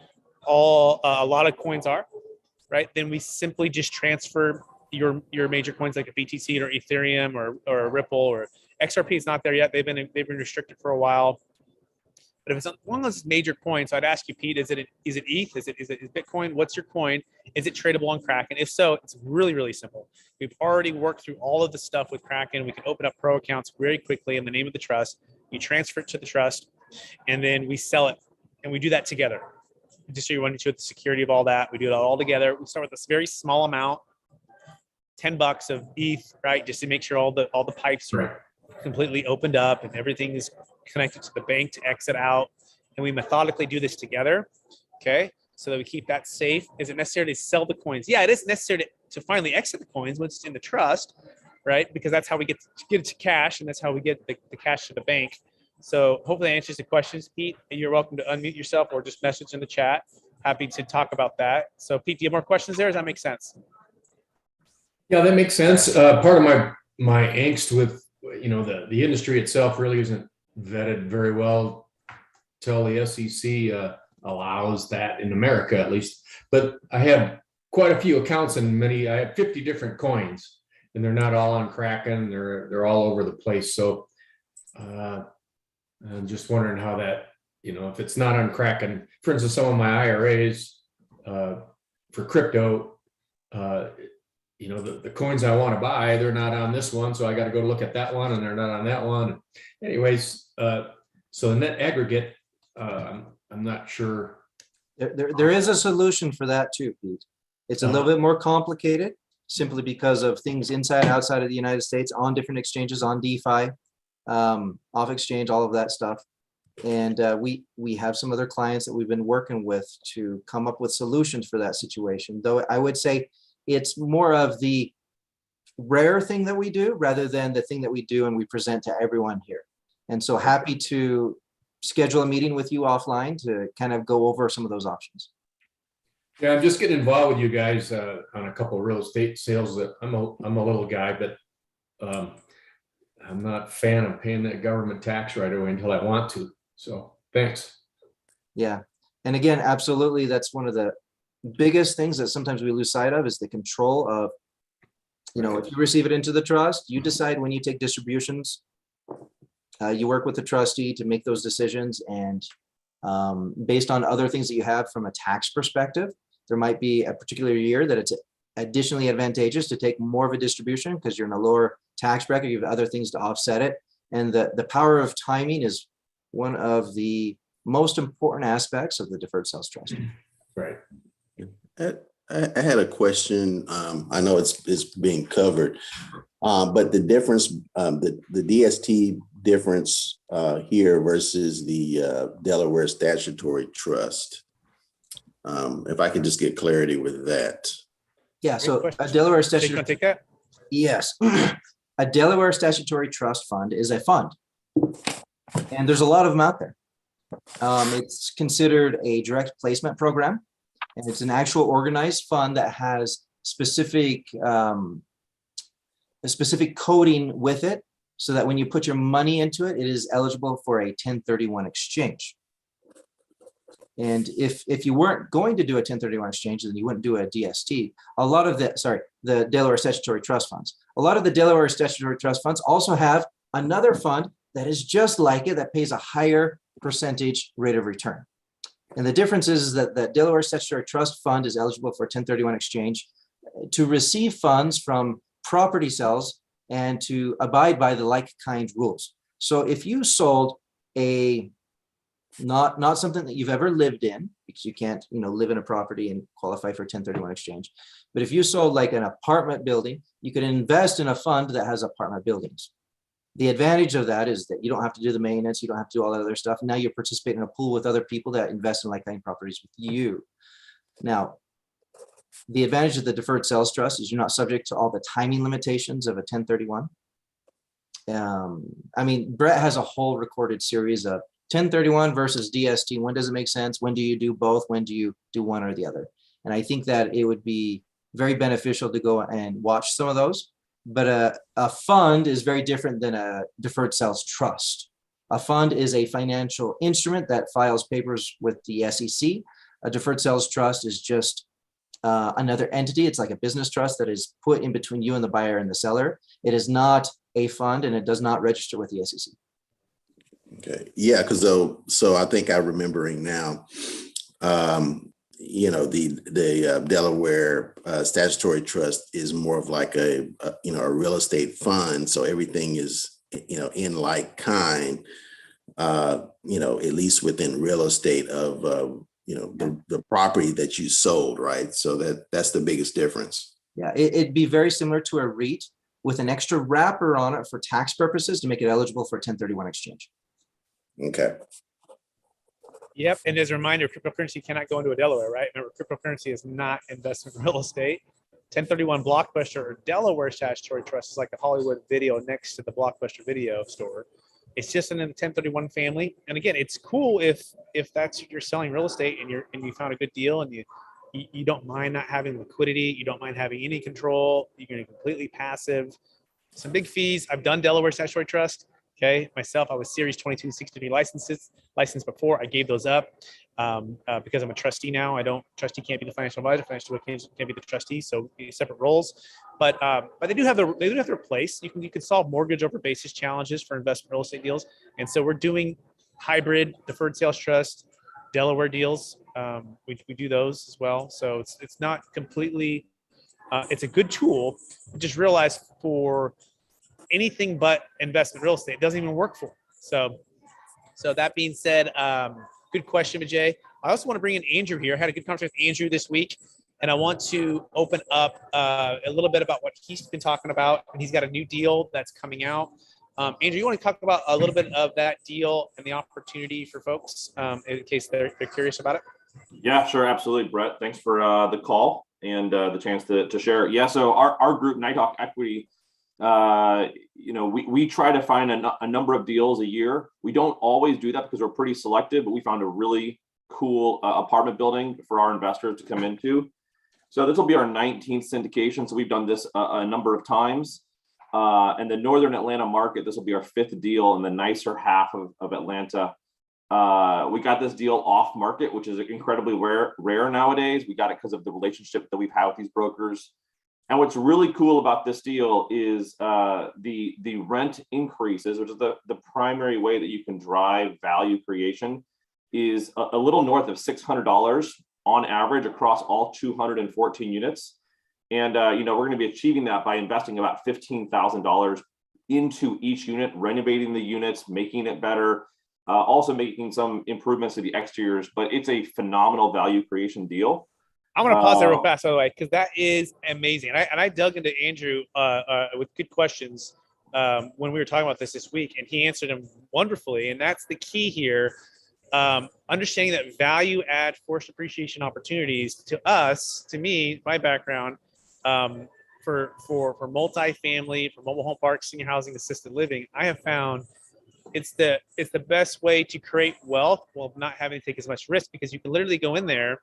[SPEAKER 1] a lot of coins are, right? Then we simply just transfer your major coins like a BTC or Ethereum or Ripple or XRP is not there yet. They've been restricted for a while. But if it's one of those major coins, so I'd ask you, Pete, is it ETH? Is it Bitcoin? What's your coin? Is it tradable on Kraken? If so, it's really, really simple. We've already worked through all of the stuff with Kraken. We can open up pro accounts very quickly in the name of the trust. You transfer it to the trust, and then we sell it. And we do that together. Just so you want to show the security of all that. We do it all together. We start with this very small amount. $10 of ETH, right? Just to make sure all the pipes are completely opened up and everything is connected to the bank to exit out. And we methodically do this together. Okay. So that we keep that safe. Is it necessary to sell the coins? Yeah, it is necessary to finally exit the coins once it's in the trust, right? Because that's how we get it to cash, and that's how we get the cash to the bank. So hopefully that answers the questions, Pete. You're welcome to unmute yourself or just message in the chat. Happy to talk about that. So Pete, do you have more questions there? Does that make sense?
[SPEAKER 4] Yeah, that makes sense. Part of my angst with, the industry itself really isn't vetted very well till the SEC allows that in America, at least. But I have quite a few accounts and I have 50 different coins, and they're not all on Kraken. They're all over the place. So I'm just wondering how that, if it's not on Kraken, for instance, some of my IRAs for crypto, the coins I want to buy, they're not on this one. So I got to go look at that one, and they're not on that one. Anyways, so the net aggregate, I'm not sure.
[SPEAKER 2] There is a solution for that too, Pete. It's a little bit more complicated simply because of things inside and outside of the United States on different exchanges, on DeFi, off exchange, all of that stuff. And we have some other clients that we've been working with to come up with solutions for that situation. Though I would say it's more of the rare thing that we do rather than the thing that we do and we present to everyone here. And so happy to schedule a meeting with you offline to kind of go over some of those options.
[SPEAKER 4] Yeah, I'm just getting involved with you guys on a couple of real estate sales. That I'm a little guy, but I'm not a fan of paying that government tax right away until I want to. So thanks.
[SPEAKER 2] Yeah. And again, absolutely. That's one of the biggest things that sometimes we lose sight of is the control of, if you receive it into the trust, you decide when you take distributions. You work with the trustee to make those decisions, and based on other things that you have from a tax perspective, there might be a particular year that it's additionally advantageous to take more of a distribution because you're in a lower tax bracket. You have other things to offset it. And the power of timing is one of the most important aspects of the deferred sales trust.
[SPEAKER 4] Right.
[SPEAKER 5] I had a question. I know it's being covered, but the difference, the DST difference here versus the Delaware Statutory Trust. If I could just get clarity with that.
[SPEAKER 2] Yeah, so a Delaware Statutory.
[SPEAKER 1] Take that?
[SPEAKER 2] Yes, a Delaware Statutory Trust fund is a fund, and there's a lot of them out there. It's considered a direct placement program, and it's an actual organized fund that has specific coding with it, so that when you put your money into it, it is eligible for a 1031 exchange. And if you weren't going to do a 1031 exchange, then you wouldn't do a DST. A lot of the Delaware Statutory Trust funds. A lot of the Delaware Statutory Trust funds also have another fund that is just like it, that pays a higher percentage rate of return. And the difference is that the Delaware Statutory Trust fund is eligible for 1031 exchange to receive funds from property sales and to abide by the like kind rules. So if you sold a not something that you've ever lived in, because you can't live in a property and qualify for 1031 exchange, but if you sold like an apartment building, you could invest in a fund that has apartment buildings. The advantage of that is that you don't have to do the maintenance, you don't have to do all that other stuff. Now you participate in a pool with other people that invest in like kind properties with you. Now, the advantage of the deferred sales trust is you're not subject to all the timing limitations of a 1031. Brett has a whole recorded series of 1031 versus DST. When does it make sense? When do you do both? When do you do one or the other? And I think that it would be very beneficial to go and watch some of those. But a fund is very different than a deferred sales trust. A fund is a financial instrument that files papers with the SEC. A deferred sales trust is just another entity. It's like a business trust that is put in between you and the buyer and the seller. It is not a fund, and it does not register with the SEC.
[SPEAKER 5] Okay. Yeah, because so I think I'm remembering now. The Delaware Statutory Trust is more of like a real estate fund. So everything is in like kind. At least within real estate of the property that you sold, right? So that's the biggest difference.
[SPEAKER 2] Yeah, it'd be very similar to a REIT with an extra wrapper on it for tax purposes to make it eligible for a 1031 exchange.
[SPEAKER 5] Okay.
[SPEAKER 1] Yep. And as a reminder, cryptocurrency cannot go into a Delaware, right? Remember, cryptocurrency is not investment real estate. 1031 Blockbuster or Delaware statutory trust is like a Hollywood video next to the Blockbuster video store. It's just in the 1031 family. And again, it's cool if that's you're selling real estate and you found a good deal and you don't mind not having liquidity, you don't mind having any control, you're going to be completely passive. Some big fees. I've done Delaware statutory trust. Okay, myself, I was Series 2263 licensed before. I gave those up because I'm a trustee now. Trustee can't be the financial advisor. Financial advisor can't be the trustee. So separate roles. But they do have their place. You can solve mortgage over basis challenges for investment real estate deals. And so we're doing hybrid deferred sales trust Delaware deals. We do those as well. So it's not completely. It's a good tool. Just realize for anything but investment real estate, it doesn't even work for them. So that being said, good question, Vijay. I also want to bring in Andrew here. I had a good conversation with Andrew this week, and I want to open up a little bit about what he's been talking about. And he's got a new deal that's coming out. Andrew, you want to talk about a little bit of that deal and the opportunity for folks in case they're curious about it?
[SPEAKER 6] Yeah, sure. Absolutely, Brett. Thanks for the call and the chance to share. Yeah, so our group, Nighthawk Equity, we try to find a number of deals a year. We don't always do that because we're pretty selective, but we found a really cool apartment building for our investors to come into. So this will be our 19th syndication. So we've done this a number of times. In the Northern Atlanta market, this will be our 5th deal in the nicer half of Atlanta. We got this deal off market, which is incredibly rare nowadays. We got it because of the relationship that we've had with these brokers. And what's really cool about this deal is the rent increases, which is the primary way that you can drive value creation, is a little north of $600 on average across all 214 units. And we're going to be achieving that by investing about $15,000 into each unit, renovating the units, making it better, also making some improvements to the exteriors. But it's a phenomenal value creation deal.
[SPEAKER 1] I'm going to pause there real fast, by the way, because that is amazing. And I dug into Andrew with good questions when we were talking about this week, and he answered them wonderfully. And that's the key here. Understanding that value add forced appreciation opportunities to us, to me, my background, for multifamily, for mobile home parks, senior housing, assisted living, I have found it's the best way to create wealth while not having to take as much risk, because you can literally go in there,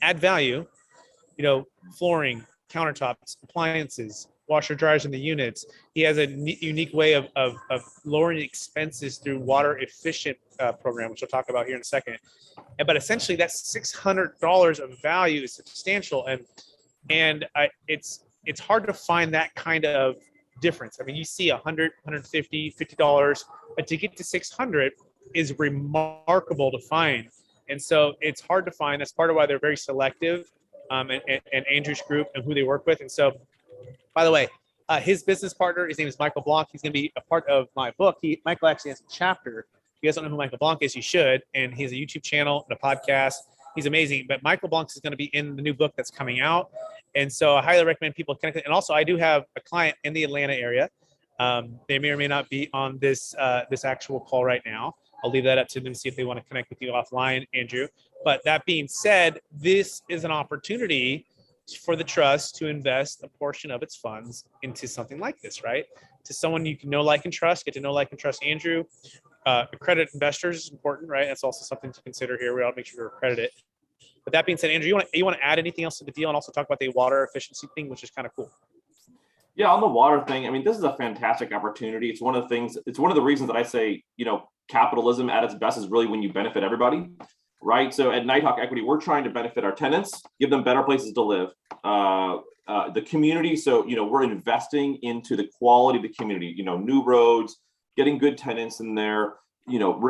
[SPEAKER 1] add value, flooring, countertops, appliances, washer dryers in the units. He has a unique way of lowering expenses through water efficient program, which we'll talk about here in a second. But essentially, that's $600 of value is substantial, and it's hard to find that kind of difference. I mean, you see $100, $150, $50, but to get to $600 is remarkable to find. And so it's hard to find. That's part of why they're very selective, and Andrew's group and who they work with. And so, by the way, his business partner, his name is Michael Blanc. He's going to be a part of my book. Michael actually has a chapter. If you guys don't know who Michael Blanc is, you should. And he has a YouTube channel and a podcast. He's amazing. But Michael Blanc is going to be in the new book that's coming out. And so I highly recommend people connect. And also, I do have a client in the Atlanta area. They may or may not be on this actual call right now. I'll leave that up to them to see if they want to connect with you offline, Andrew. But that being said, this is an opportunity for the trust to invest a portion of its funds into something like this, right? To someone you can know, like, and trust, get to know, like, and trust Andrew. Accredited investors is important, right? That's also something to consider here. We ought to make sure you're accredited. But that being said, Andrew, you want to add anything else to the deal and also talk about the water efficiency thing, which is kind of cool.
[SPEAKER 6] Yeah, on the water thing, I mean, this is a fantastic opportunity. It's one of the reasons that I say, capitalism at its best is really when you benefit everybody, right? So at Nighthawk Equity, we're trying to benefit our tenants, give them better places to live, the community. So, we're investing into the quality of the community, new roads, getting good tenants in there,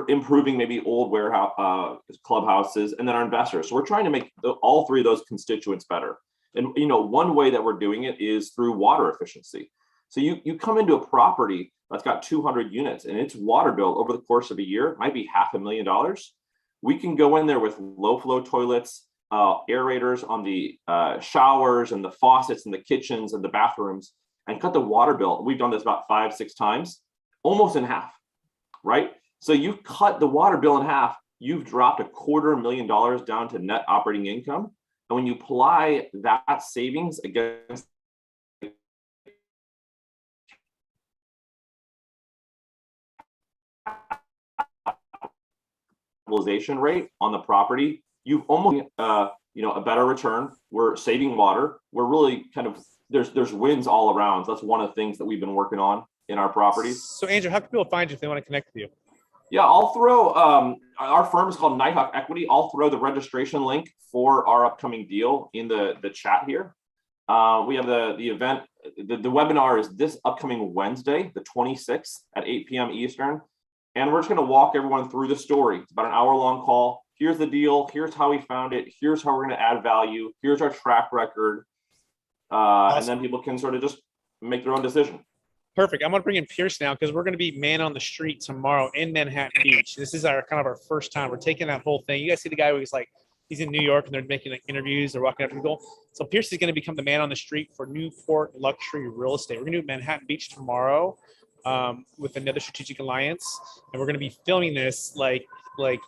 [SPEAKER 6] improving maybe old warehouse clubhouses, and then our investors. So we're trying to make all three of those constituents better. And, one way that we're doing it is through water efficiency. So you come into a property that's got 200 units and its water bill over the course of a year might be $500,000. We can go in there with low flow toilets, aerators on the showers and the faucets and the kitchens and the bathrooms and cut the water bill. We've done this about 5-6 times, almost in half, right? So you cut the water bill in half, you've dropped $250,000 down to net operating income. And when you apply that savings against capitalization rate on the property, you've almost a better return. We're saving water. We're really kind of there's wins all around. So that's one of the things that we've been working on in our properties.
[SPEAKER 1] So Andrew, how can people find you if they want to connect with you?
[SPEAKER 6] Yeah, I'll throw our firm is called Nighthawk Equity. I'll throw the registration link for our upcoming deal in the chat here. We have the event. The webinar is this upcoming Wednesday, the 26th at 8 p.m. Eastern. And we're just going to walk everyone through the story. It's about an hour-long call. Here's the deal. Here's how we found it. Here's how we're going to add value. Here's our track record. Awesome. And then people can sort of just make their own decision.
[SPEAKER 1] Perfect. I'm going to bring in Pierce now because we're going to be man on the street tomorrow in Manhattan Beach. This is our first time. We're taking that whole thing. You guys see the guy who's like, he's in New York and they're making like interviews. They're walking up to people. So Pierce is going to become the man on the street for Newport luxury real estate. We're going to do Manhattan Beach tomorrow with another strategic alliance. And we're going to be filming this like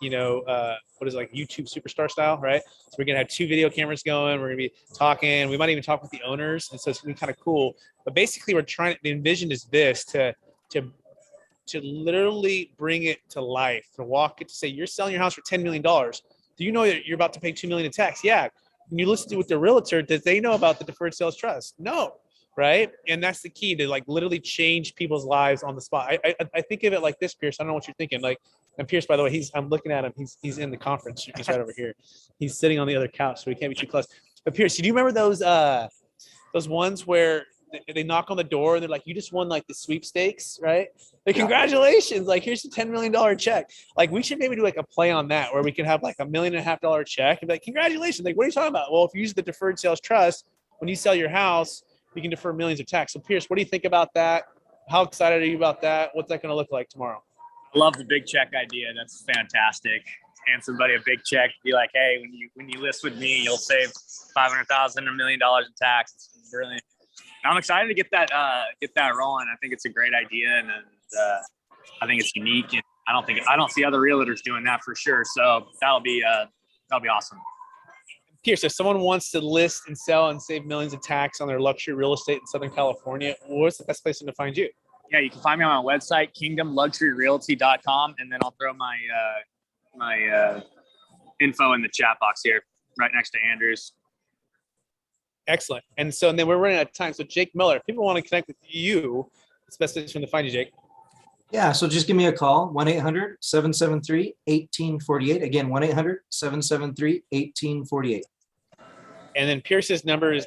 [SPEAKER 1] YouTube superstar style, right? So we're going to have 2 video cameras going. We're going to be talking. We might even talk with the owners. And so it's going to be kind of cool. But basically the envision is this to literally bring it to life, to walk it, to say, you're selling your house for $10 million. Do you know that you're about to pay $2 million in tax? Yeah. When you listen to with the realtor, does they know about the Deferred Sales Trust? No. Right. And that's the key to like literally change people's lives on the spot. I think of it like this, Pierce. I don't know what you're thinking. Like, and Pierce, by the way, I'm looking at him. He's in the conference. He's right over here. He's sitting on the other couch, so we can't be too close. But Pierce, do you remember those ones where they knock on the door and they're like, you just won like the sweepstakes, right? Like, congratulations. Like, here's the $10 million check. Like, we should maybe do like a play on that where we can have like $1.5 million check and be like, congratulations. Like, what are you talking about? Well, if you use the Deferred Sales Trust, when you sell your house, you can defer millions of tax. So Pierce, what do you think about that? How excited are you about that? What's that going to look like tomorrow?
[SPEAKER 7] I love the big check idea. That's fantastic. Hand somebody a big check. Be like, hey, when you list with me, you'll save $500,000 or $1 million in tax. It's brilliant. I'm excited to get that rolling. I think it's a great idea, and I think it's unique. And I don't see other realtors doing that for sure. So that'll be awesome.
[SPEAKER 1] Pierce, if someone wants to list and sell and save millions of tax on their luxury real estate in Southern California, what's the best place to find you?
[SPEAKER 7] Yeah, you can find me on my website, kingdomluxuryrealty.com, and then I'll throw my info in the chat box here, right next to Andrew's.
[SPEAKER 1] Excellent. And then we're running out of time. So Jake Miller, if people want to connect with you, it's the best place for them to find you, Jake.
[SPEAKER 2] Yeah, so just give me a call, 1-800-773-1848. Again, 1-800-773-1848.
[SPEAKER 1] And then Pierce's number is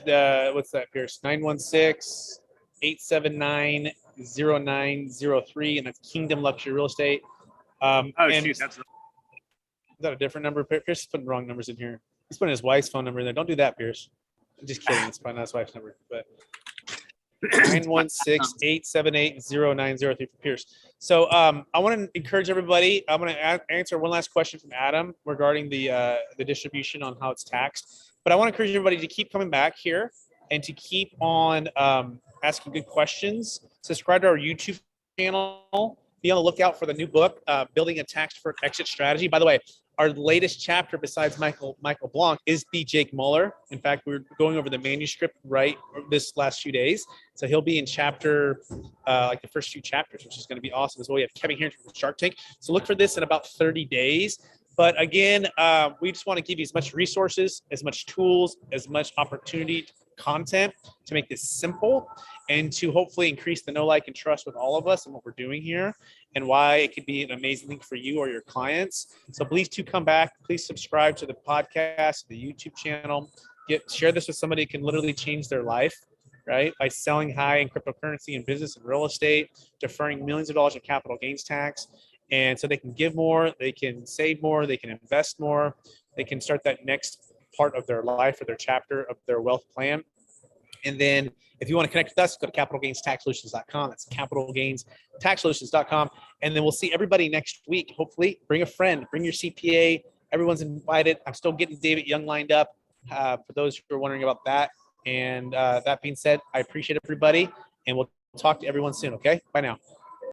[SPEAKER 1] what's that, Pierce? 916-879-0903, and that's Kingdom Luxury Real Estate.
[SPEAKER 7] Shoot, that's
[SPEAKER 1] is that a different number? Pierce is putting the wrong numbers in here. He's putting his wife's phone number in there. Don't do that, Pierce. I'm just kidding. It's probably not his wife's number, but 916-878-0903 for Pierce. So I want to encourage everybody. I'm going to answer one last question from Adam regarding the distribution on how it's taxed. But I want to encourage everybody to keep coming back here and to keep on asking good questions. Subscribe to our YouTube channel. Be on the lookout for the new book, Building a Tax-Deferred Exit Strategy. By the way, our latest chapter besides Michael Blanc is the Jake Muller. In fact, we're going over the manuscript right this last few days. So he'll be in chapter, like the first few chapters, which is going to be awesome as well. We have Kevin Harrington from Shark Tank. So look for this in about 30 days. But again, we just want to give you as much resources, as much tools, as much opportunity, content to make this simple and to hopefully increase the know, like, and trust with all of us and what we're doing here and why it could be an amazing thing for you or your clients. So please do come back. Please subscribe to the podcast, the YouTube channel. Share this with somebody who can literally change their life, right? By selling high in cryptocurrency and business and real estate, deferring millions of dollars in capital gains tax. And so they can give more, they can save more, they can invest more, they can start that next part of their life or their chapter of their wealth plan. And then if you want to connect with us, go to capitalgainstaxsolutions.com. That's capitalgainstaxsolutions.com. And then we'll see everybody next week. Hopefully, bring a friend, bring your CPA, everyone's invited. I'm still getting David Young lined up for those who are wondering about that. And that being said, I appreciate everybody, and we'll talk to everyone soon. Okay, bye now.